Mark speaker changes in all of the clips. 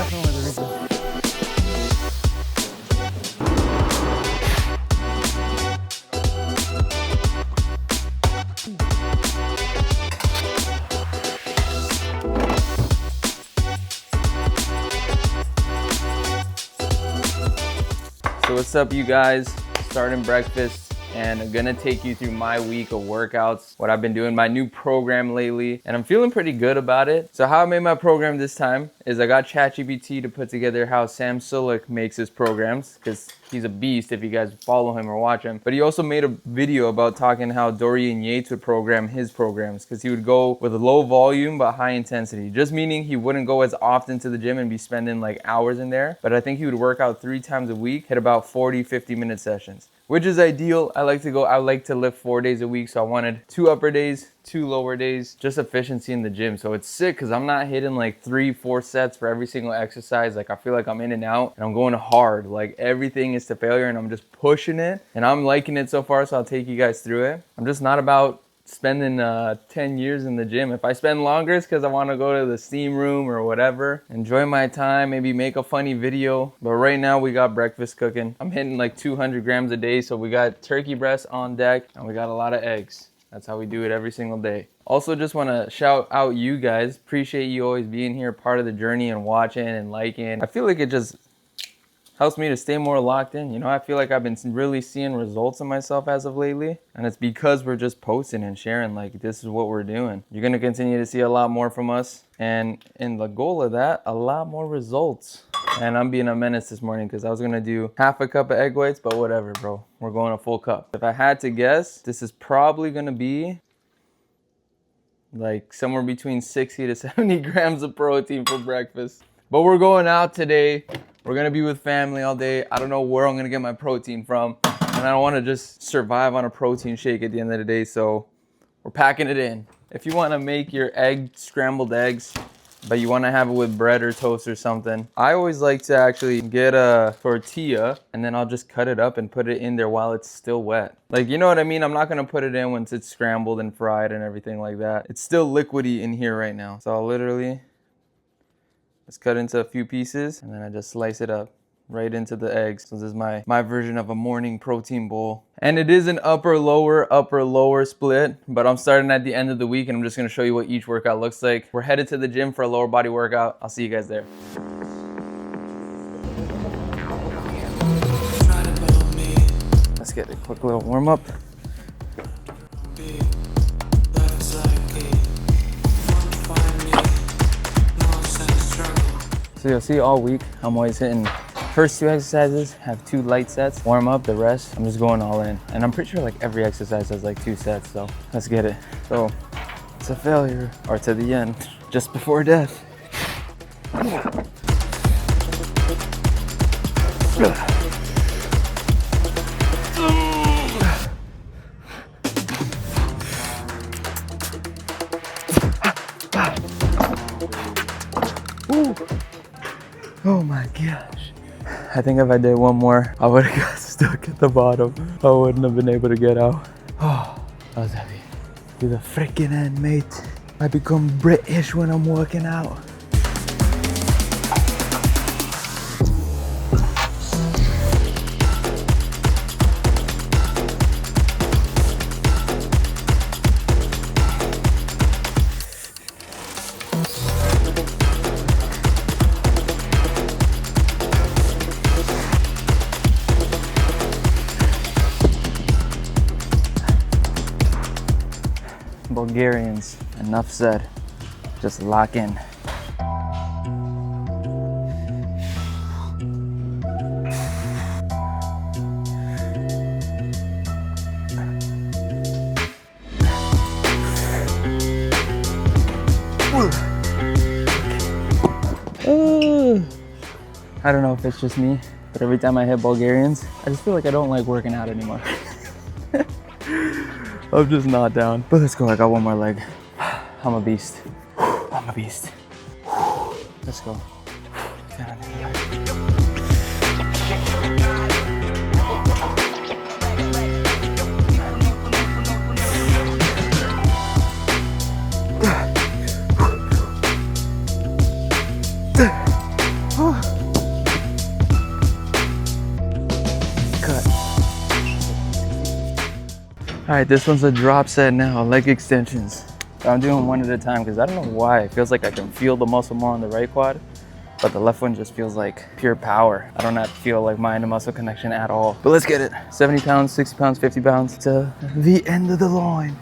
Speaker 1: definitely the reason.
Speaker 2: So what's up, you guys? Starting breakfast, and I'm gonna take you through my week of workouts, what I've been doing, my new program lately, and I'm feeling pretty good about it. So how I made my program this time is I got ChatGPT to put together how Sam Sulek makes his programs, because he's a beast if you guys follow him or watch him. But he also made a video about talking how Dorian Yates would program his programs, because he would go with a low volume but high intensity, just meaning he wouldn't go as often to the gym and be spending like hours in there. But I think he would work out 3 times a week, hit about 40-50 minute sessions, which is ideal. I like to lift 4 days a week, so I wanted 2 upper days, 2 lower days, just efficiency in the gym. So it's sick because I'm not hitting like 3-4 sets for every single exercise. Like I feel like I'm in and out and I'm going hard. Like everything is to failure and I'm just pushing it, and I'm liking it so far, so I'll take you guys through it. I'm just not about spending 10 years in the gym. If I spend longer, it's because I want to go to the steam room or whatever, enjoy my time, maybe make a funny video. But right now we got breakfast cooking. I'm hitting like 200 grams a day, so we got turkey breast on deck and we got a lot of eggs. That's how we do it every single day. Also, just want to shout out you guys. Appreciate you always being here, part of the journey, and watching and liking. I feel like it just helps me to stay more locked in. You know, I feel like I've been really seeing results in myself as of lately, and it's because we're just posting and sharing like this is what we're doing. You're gonna continue to see a lot more from us, and in the goal of that, a lot more results. And I'm being a menace this morning because I was gonna do half a cup of egg whites, but whatever, bro. We're going a full cup. If I had to guess, this is probably gonna be like somewhere between 60 to 70 grams of protein for breakfast. But we're going out today. We're gonna be with family all day. I don't know where I'm gonna get my protein from, and I don't wanna just survive on a protein shake at the end of the day, so we're packing it in. If you wanna make your scrambled eggs, but you wanna have it with bread or toast or something, I always like to actually get a tortilla, and then I'll just cut it up and put it in there while it's still wet. Like, you know what I mean? I'm not gonna put it in once it's scrambled and fried and everything like that. It's still liquidy in here right now. So I'll literally just cut into a few pieces, and then I just slice it up right into the eggs. So this is my version of a morning protein bowl. And it is an upper lower split, but I'm starting at the end of the week, and I'm just gonna show you what each workout looks like. We're headed to the gym for a lower body workout. I'll see you guys there. Let's get a quick little warm up. So you'll see all week, I'm always hitting first 2 exercises, have 2 light sets, warm up, the rest, I'm just going all in. And I'm pretty sure like every exercise has like 2 sets, so let's get it. So it's a failure, or to the end, just before death. Ooh. Oh my gosh. I think if I did one more, I would have got stuck at the bottom. I wouldn't have been able to get out. Oh, that was heavy. To the freaking end, mate. I become British when I'm working out. Bulgarians, enough said. Just lock in. I don't know if it's just me, but every time I hit Bulgarians, I just feel like I don't like working out anymore. I'm just not down. But let's go, I got one more leg. I'm a beast. I'm a beast. Let's go. right, this one's a drop set now, leg extensions. So I'm doing one at a time because I don't know why. It feels like I can feel the muscle more on the right quad, but the left one just feels like pure power. I don't have to feel like mind and muscle connection at all. But let's get it. 70 pounds, 60 pounds, 50 pounds to the end of the line.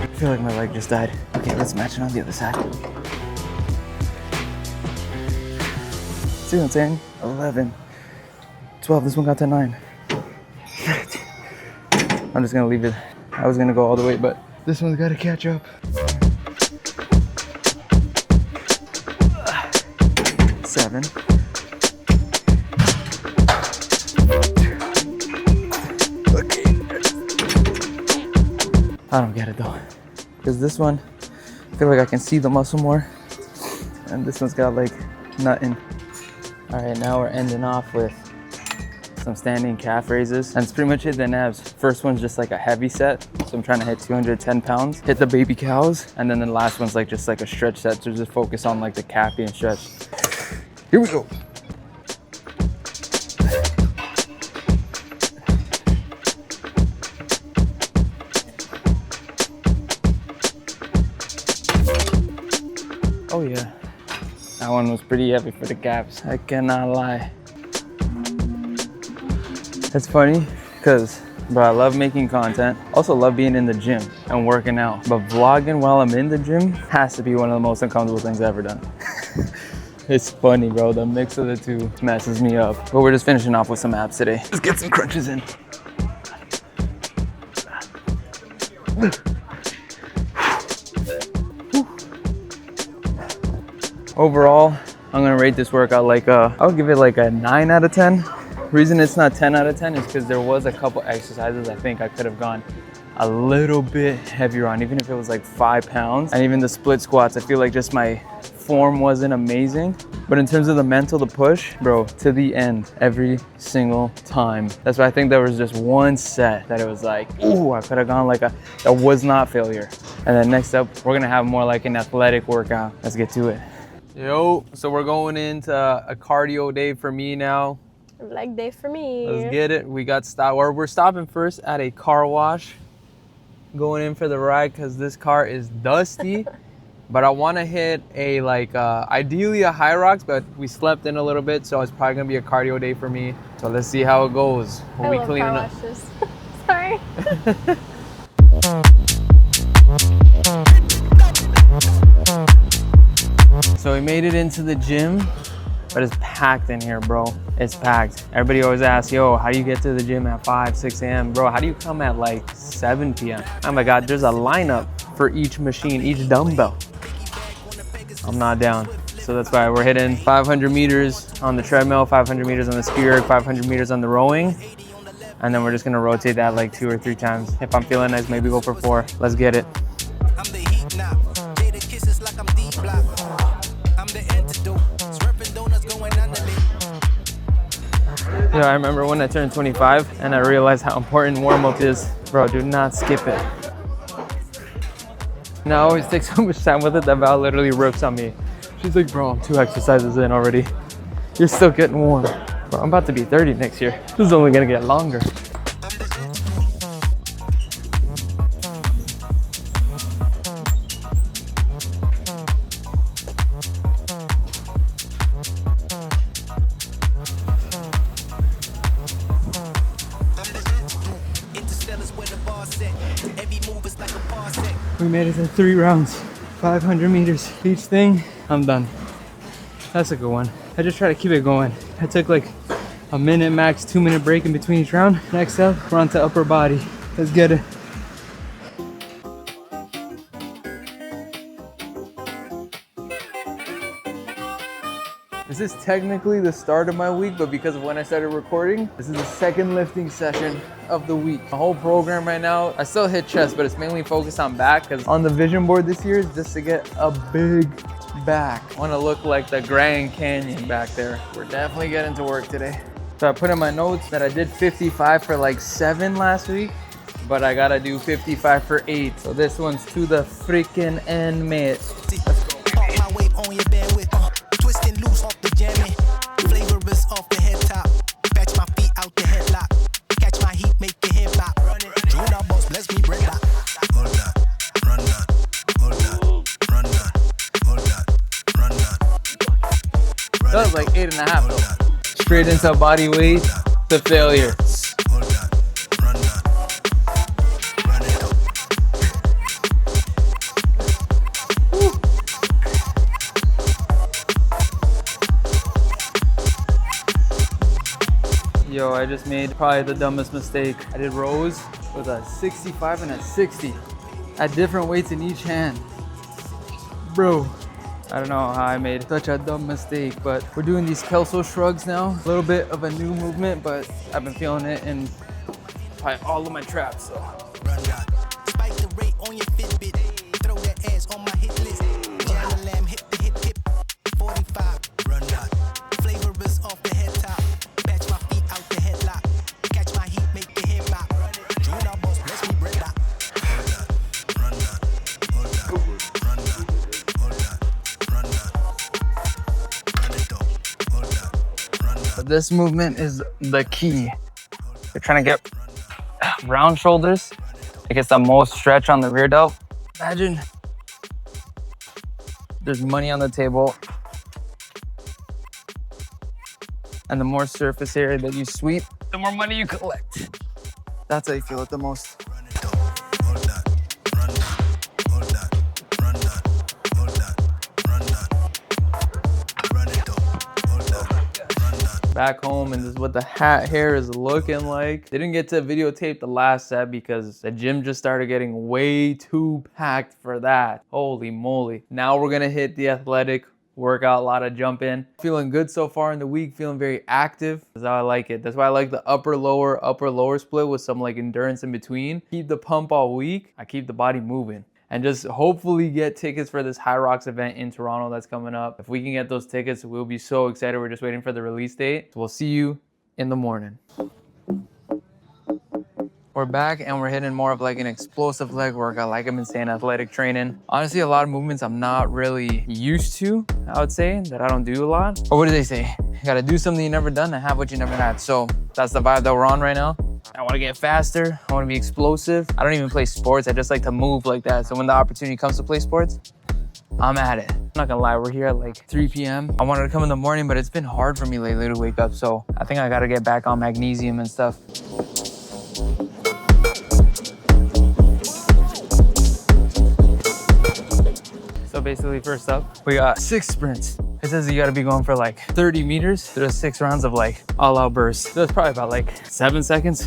Speaker 2: I feel like my leg just died. Okay, let's match it on the other side. See what I'm saying? 11, 12, this one got to 9. I'm just gonna leave it. I was gonna go all the way, but this one's gotta catch up. 7. Okay. I don't get it though. Because this one, I feel like I can see the muscle more. And this one's got like nothing. All right, now we're ending off with some standing calf raises. And it's pretty much hit the nabs. First one's just like a heavy set. So I'm trying to hit 210 pounds, hit the baby cows. And then the last one's like just like a stretch set to just focus on like the calf being stretched. Here we go. Oh yeah, that one was pretty heavy for the calves. I cannot lie. It's funny because, bro, I love making content. Also love being in the gym and working out. But vlogging while I'm in the gym has to be one of the most uncomfortable things I've ever done. It's funny, bro. The mix of the two messes me up. But we're just finishing off with some abs today. Let's get some crunches in. Overall, I'm gonna rate this workout like I would give it like a 9 out of 10. Reason it's not 10 out of 10 is because there was a couple exercises I think I could have gone a little bit heavier on, even if it was like 5 pounds. And even the split squats, I feel like just my form wasn't amazing. But in terms of the mental, the push, bro, to the end, every single time. That's why I think there was just one set that it was like, ooh, I could have gone like that was not failure. And then next up, we're gonna have more like an athletic workout. Let's get to it. Yo, so we're going into a cardio day for me now.
Speaker 1: Leg day for me.
Speaker 2: Let's get it. We got stopped, or we're stopping first at a car wash. Going in for the ride because this car is dusty. But I want to hit a ideally a high rocks, but we slept in a little bit, so it's probably gonna be a cardio day for me. So let's see how it goes. When we clean
Speaker 1: car
Speaker 2: up.
Speaker 1: washes. Sorry.
Speaker 2: So we made it into the gym, but it's packed in here, bro. It's packed. Everybody always asks, yo, how do you get to the gym at 5, 6 a.m.? Bro, how do you come at like 7 p.m.? Oh my God, there's a lineup for each machine, each dumbbell. I'm not down. So that's why we're hitting 500 meters on the treadmill, 500 meters on the ski erg, 500 meters on the rowing. And then we're just gonna rotate that like 2 or 3 times. If I'm feeling nice, maybe go for 4. Let's get it. Yo, I remember when I turned 25 and I realized how important warm-up is. Bro, do not skip it. And I always take so much time with it that Val literally rips on me. She's like, bro, I'm 2 exercises in already. You're still getting warm. Bro, I'm about to be 30 next year. This is only gonna get longer. We made it to 3 rounds, 500 meters. Each thing, I'm done. That's a good one. I just try to keep it going. I took like a minute max, 2-minute break in between each round. Next up, we're on to upper body. Let's get it. This is technically the start of my week, but because of when I started recording, this is the second lifting session of the week. The whole program right now, I still hit chest, but it's mainly focused on back because on the vision board this year is just to get a big back. I want to look like the Grand Canyon back there. We're definitely getting to work today. So I put in my notes that I did 55 for like 7 last week, but I gotta do 55 for 8. So this one's to the freaking end, mate.
Speaker 3: Twisting loose off the jammy. Flavorless off the head top. Catch my feet out the headlock. Catch my heat, make the hip hop. June boss, bless me, bread lock. Hold that, run that, hold that, run that, hold that, run that.
Speaker 2: That was like 8.5 though. Straight into body weight to failure.
Speaker 3: Hold that, run that, run it up.
Speaker 2: Yo, I just made probably the dumbest mistake. I did rows with a 65 and a 60 at different weights in each hand. Bro, I don't know how I made such a dumb mistake, but we're doing these Kelso shrugs now. A little bit of a new movement, but I've been feeling it in probably all of my traps, so.
Speaker 3: Run that. Spike the rate on your Fitbit. Throw that ass on my hit list. Jam the lamb, hip the hip hip. 45. Run that. Flavorless off the head top. Patch my feet out the headlock. Catch my heat, make the hip hop. June boss, bless me, bread lock. Hold that. Run that. Hold that. Run that. Hold that. Run that. Run it up. Hold that. Run that.
Speaker 2: But this movement is the key. You're trying to get round shoulders. It gets the most stretch on the rear delt. Imagine there's money on the table, and the more surface area that you sweep, the more money you collect. That's how you feel it the most.
Speaker 3: Run it up. Hold that. Run that. Hold that. Run that. Hold that. Run that. Run it up. Hold that. Run that.
Speaker 2: Back home, and this is what the hat hair is looking like. Didn't get to videotape the last set because the gym just started getting way too packed for that. Holy moly. Now we're gonna hit the athletic workout, a lot of jump in. Feeling good so far in the week, feeling very active. That's how I like it. That's why I like the upper lower split with some like endurance in between. Keep the pump all week. I keep the body moving. And just hopefully get tickets for this High Rocks event in Toronto that's coming up. If we can get those tickets, we'll be so excited. We're just waiting for the release date. So we'll see you in the morning. We're back and we're hitting more of like an explosive leg workout, like I've been saying, athletic training. Honestly, a lot of movements I'm not really used to, I would say, that I don't do a lot. Or what do they say? You gotta do something you never done and have what you never had. So that's the vibe that we're on right now. I wanna get faster, I wanna be explosive. I don't even play sports, I just like to move like that. So when the opportunity comes to play sports, I'm at it. I'm not gonna lie, we're here at like 3 p.m. I wanted to come in the morning, but it's been hard for me lately to wake up. So I think I gotta get back on magnesium and stuff. So basically, first up, we got 6 sprints. It says you gotta be going for like 30 meters through 6 rounds of like all-out bursts. That's probably about like 7 seconds.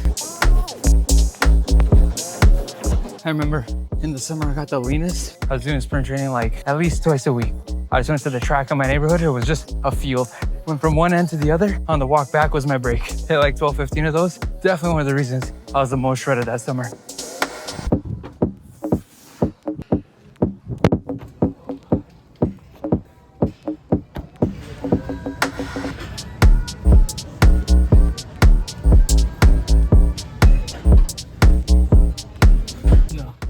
Speaker 2: I remember in the summer I got the leanest. I was doing sprint training like at least twice a week. I just went to the track in my neighborhood. It was just a field. Went from one end to the other. On the walk back was my break. Hit like 12, 15 of those. Definitely one of the reasons I was the most shredded that summer.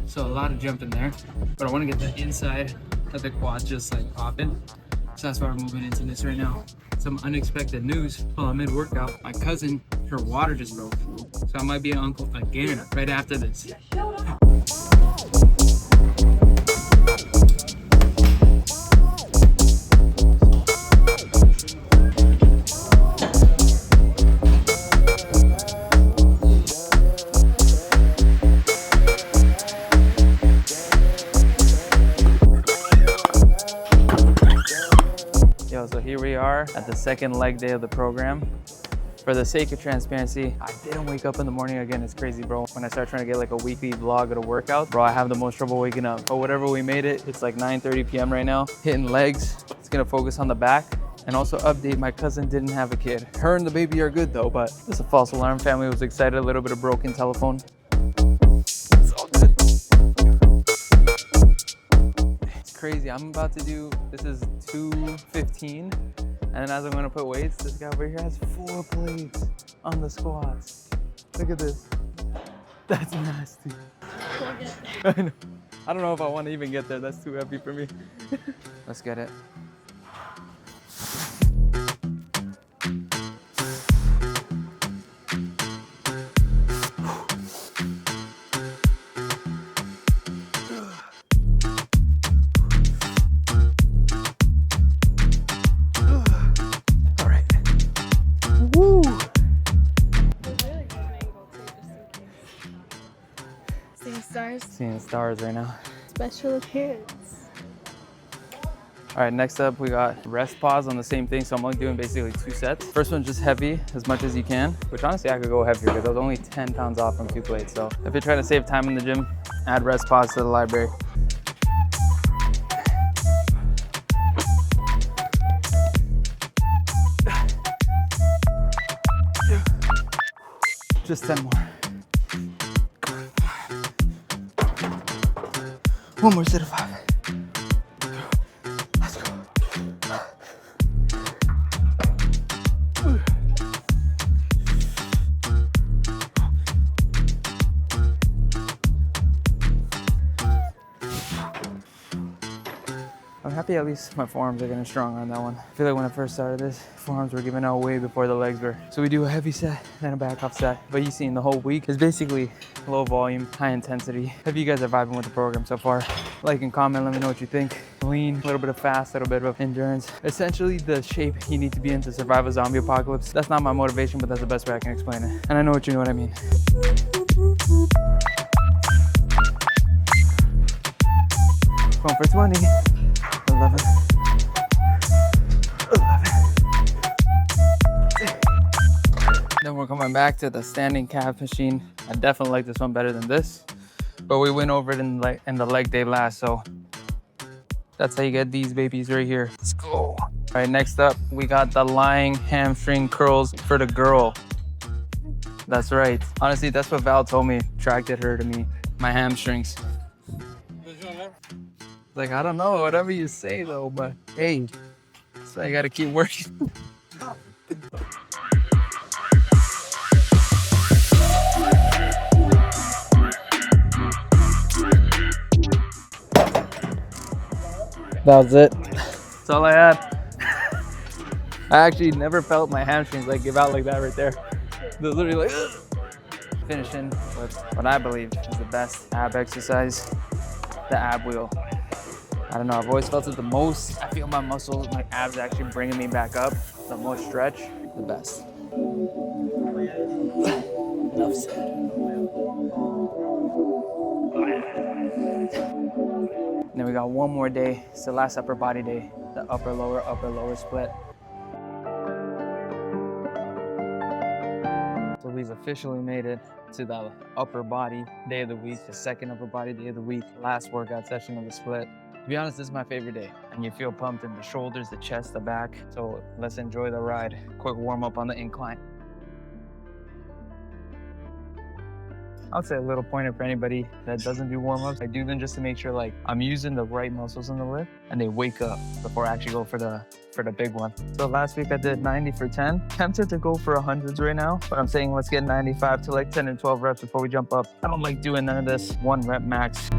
Speaker 2: So a lot of jumping there, but I want to get the inside of the quad just like popping. So that's why we're moving into this right now. Some unexpected news while I'm mid-workout. My cousin, her water just broke. So I might be an uncle again right after this. So here we are at the second leg day of the program. For the sake of transparency, I didn't wake up in the morning again. It's crazy, bro. When I start trying to get like a weekly vlog of the workout, bro, I have the most trouble waking up. But whatever we made it, it's like 9:30 p.m. right now. Hitting legs, it's gonna focus on the back. And also update, my cousin didn't have a kid. Her and the baby are good though, but it's a false alarm. Family was excited, a little bit of broken telephone. It's all good. It's crazy, I'm about to do, this is 215. And as I'm gonna put weights, this guy over here has 4 plates on the squats. Look at this. That's nasty. I know. I don't know if I want to even get there. That's too heavy for me. Let's get it. All right. Woo!
Speaker 1: Seeing stars.
Speaker 2: Seeing stars right now.
Speaker 1: Special appearance.
Speaker 2: All right, next up we got rest pause on the same thing. So I'm only doing basically 2 sets. First one's just heavy as much as you can, which honestly I could go heavier because I was only 10 pounds off from 2 plates. So if you're trying to save time in the gym, add rest pause to the library. Just 10 more. One more set of 5. Let's go. I'm happy at least my forearms are getting stronger on that one. I feel like when I first started this, forearms were giving out way before the legs were. So we do a heavy set, then a back off set. But you see in the whole week is basically low volume, high intensity. Hope you guys are vibing with the program so far. Like and comment, let me know what you think. Lean, a little bit of fast, a little bit of endurance. Essentially the shape you need to be in to survive a zombie apocalypse. That's not my motivation, but that's the best way I can explain it. And I know what you know what I mean. Going for 20. 11. 11. Then we're coming back to the standing calf machine. I definitely like this one better than this, but we went over it in the leg day last, so that's how you get these babies right here. Let's go. All right, next up, we got the lying hamstring curls for the girl. That's right. Honestly, that's what Val told me attracted her to me, my hamstrings. Like, I don't know, whatever you say though, but hey, so I gotta keep working. That was it. That's all I had. I actually never felt my hamstrings like give out like that right there. They're literally like, ugh. Finishing with what I believe is the best ab exercise, the ab wheel. I don't know, I've always felt it the most. I feel my muscles, my abs actually bringing me back up. The most stretch, the best. Enough said. Then we got one more day. It's the last upper body day. The upper lower split. So we've officially made it to the upper body day of the week, the second upper body day of the week, last workout session of the split. To be honest, this is my favorite day. And you feel pumped in the shoulders, the chest, the back. So let's enjoy the ride. Quick warm up on the incline. I would say a little pointer for anybody that doesn't do warm-ups. I do them just to make sure like I'm using the right muscles in the lift and they wake up before I actually go for the big one. So last week I did 90 for 10. Tempted to go for 100s right now, but I'm saying let's get 95 to like 10 and 12 reps before we jump up. I don't like doing none of this 1 rep max.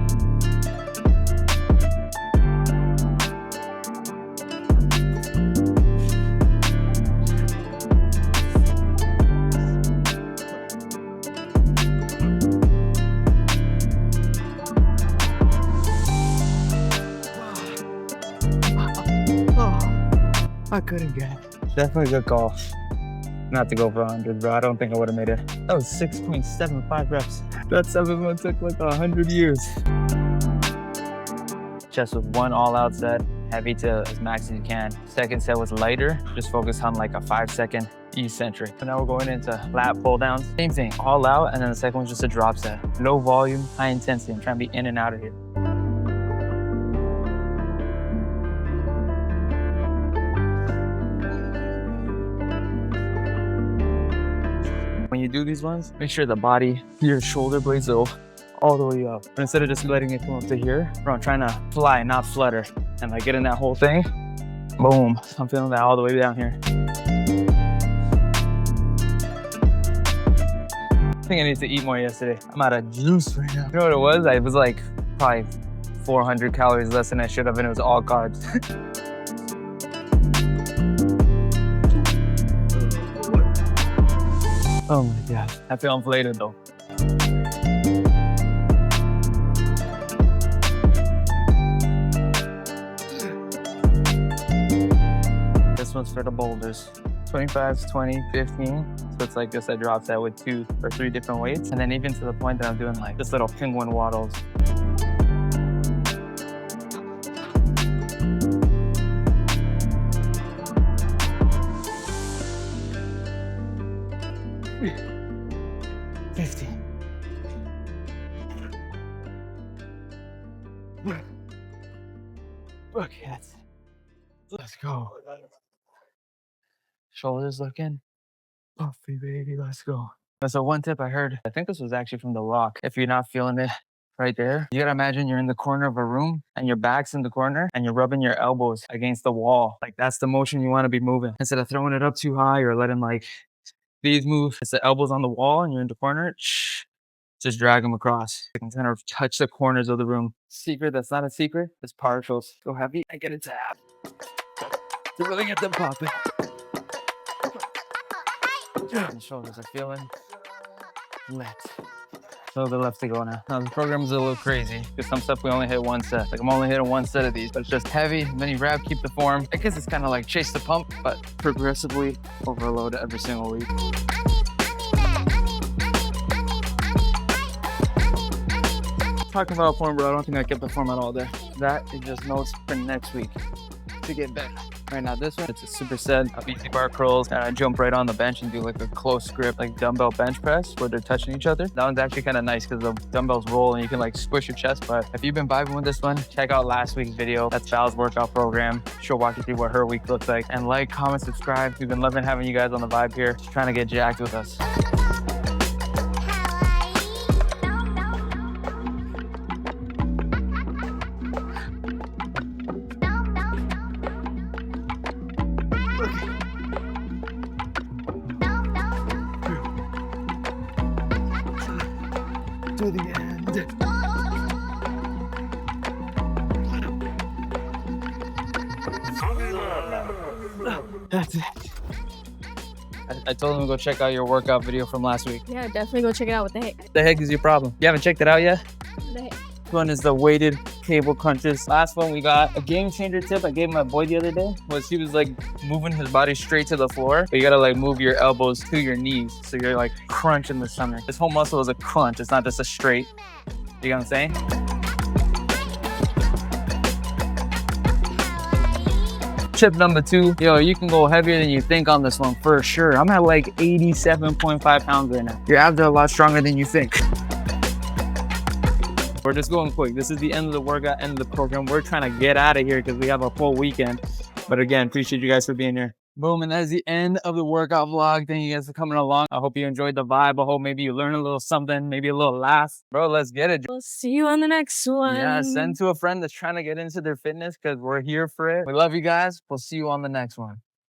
Speaker 2: I couldn't get it. Definitely a good call. Not to go for 100, bro. I don't think I would have made it. That was 6.75 reps. That 7-1 took like 100 years. Chest with 1 all-out set, heavy to as max as you can. Second set was lighter, just focused on like a 5-second eccentric. So now we're going into lat pull downs. Same thing, all out, and then the second one's just a drop set. Low volume, high intensity. I'm trying to be in and out of here. you do these ones, make sure the body, your shoulder blades go all the way up. But instead of just letting it come up to here, bro, I'm trying to fly, not flutter. And like get in that whole thing. Boom. I'm feeling that all the way down here. I think I need to eat more yesterday. I'm out of juice right now. You know what it was? It was like probably 400 calories less than I should have, and it was all carbs. Oh my God. I feel inflated though. This one's for the boulders. 25, 20, 15. So it's like this, I dropped that with 2 or 3 different weights. And then even to the point that I'm doing like this little penguin waddles. Okay, let's go. Shoulders looking puffy, baby. Let's go. So one tip I heard, I think this was actually from The Rock. If you're not feeling it right there, you gotta imagine you're in the corner of a room and your back's in the corner and you're rubbing your elbows against the wall. Like that's the motion you want to be moving. Instead of throwing it up too high or letting like these move, it's the elbows on the wall and you're in the corner. Just drag them across. You can kind of touch the corners of the room. Secret that's not a secret is partials. Go heavy and get it to half. To really get them popping. And shoulders are feeling lit. A little bit left to go now. Now the program is a little crazy because some stuff we only hit 1 set. Like I'm only hitting 1 set of these, but it's just heavy, mini rep, keep the form. I guess it's kind of like chase the pump, but progressively overload every single week. Talking about form, bro, I don't think I kept the form at all there. That is just notes for next week to get better. Right now, this one, it's a superset of easy bar curls, and I jump right on the bench and do like a close grip, like dumbbell bench press where they're touching each other. That one's actually kind of nice because the dumbbells roll and you can like squish your chest. But if you've been vibing with this one, check out last week's video. That's Val's workout program. She'll walk you through what her week looks like. And like, comment, subscribe. We've been loving having you guys on the vibe here, just trying to get jacked with us. To the end. That's it. I told him to go check out your workout video from last week.
Speaker 1: Yeah, definitely go check it out. What the heck?
Speaker 2: What the heck is your problem? You haven't checked it out yet?
Speaker 1: What the heck?
Speaker 2: This one is the weighted cable crunches. Last one we got a game changer tip I gave my boy the other day was he was like moving his body straight to the floor, but you gotta like move your elbows to your knees so you're like crunching the stomach. This whole muscle is a crunch. It's not just a straight. You know what I'm saying? Tip number 2, yo, you can go heavier than you think on this one for sure. I'm at like 87.5 pounds right now. Your abs are a lot stronger than you think. We're just going quick. This is the end of the workout, end of the program. We're trying to get out of here because we have a full weekend. But again, appreciate you guys for being here. Boom, and that is the end of the workout vlog. Thank you guys for coming along. I hope you enjoyed the vibe. I hope maybe you learned a little something, maybe a little laugh. Bro, let's get it.
Speaker 1: We'll see you on the next one.
Speaker 2: Yeah, send to a friend that's trying to get into their fitness because we're here for it. We love you guys. We'll see you on the next one.